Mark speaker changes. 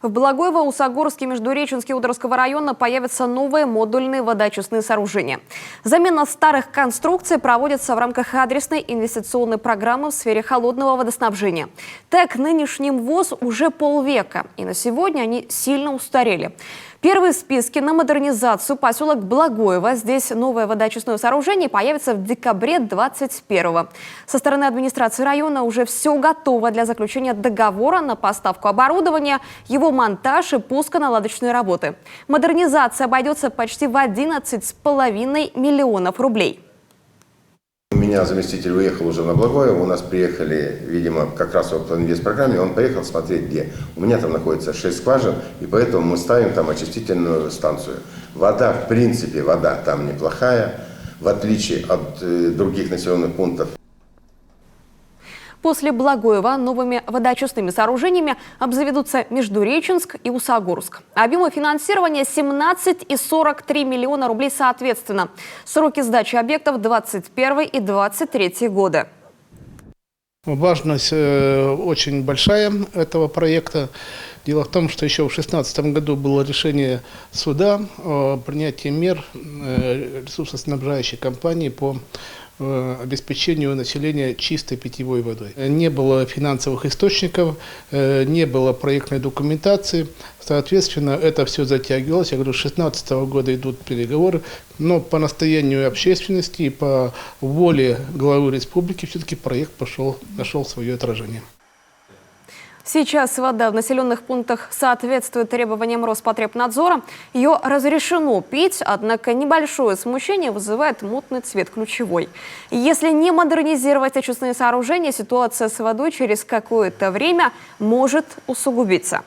Speaker 1: В Благоево-Усогорске, Междуреченске Удровского района появятся новые модульные водоочистные сооружения. Замена старых конструкций проводится в рамках адресной инвестиционной программы в сфере холодного водоснабжения. Так, нынешним ВОЗ уже полвека, и на сегодня они сильно устарели. Первый в списке на модернизацию поселок Благоево. Здесь новое водоочистное сооружение появится в декабре 2021-го. Со стороны администрации района уже все готово для заключения договора на поставку оборудования, его монтаж и пусконаладочные работы. Модернизация обойдется почти в 11,5 миллионов рублей.
Speaker 2: У меня заместитель уехал уже на Благоево, у нас приехали, видимо, как раз в инвестпрограмме, он поехал смотреть где. У меня там находится 6 скважин, и поэтому мы ставим там очистительную станцию. Вода, в принципе, вода там неплохая, в отличие от других населенных пунктов.
Speaker 1: После Благоева новыми водоочистными сооружениями обзаведутся Междуреченск и Усогорск. Объемы финансирования 17 и 43 миллиона рублей соответственно. Сроки сдачи объектов 2021 и 2023 годы.
Speaker 3: Важность очень большая этого проекта. Дело в том, что еще в 2016 году было решение суда о принятии мер ресурсоснабжающей компании по обеспечению населения чистой питьевой водой. Не было финансовых источников, не было проектной документации. Соответственно, это все затягивалось. Я говорю, с 2016 года идут переговоры, но по настоянию общественности и по воле главы республики все-таки проект нашел свое отражение.
Speaker 1: Сейчас вода в населенных пунктах соответствует требованиям Роспотребнадзора. Ее разрешено пить, однако небольшое смущение вызывает мутный цвет ключевой. Если не модернизировать очистные сооружения, ситуация с водой через какое-то время может усугубиться.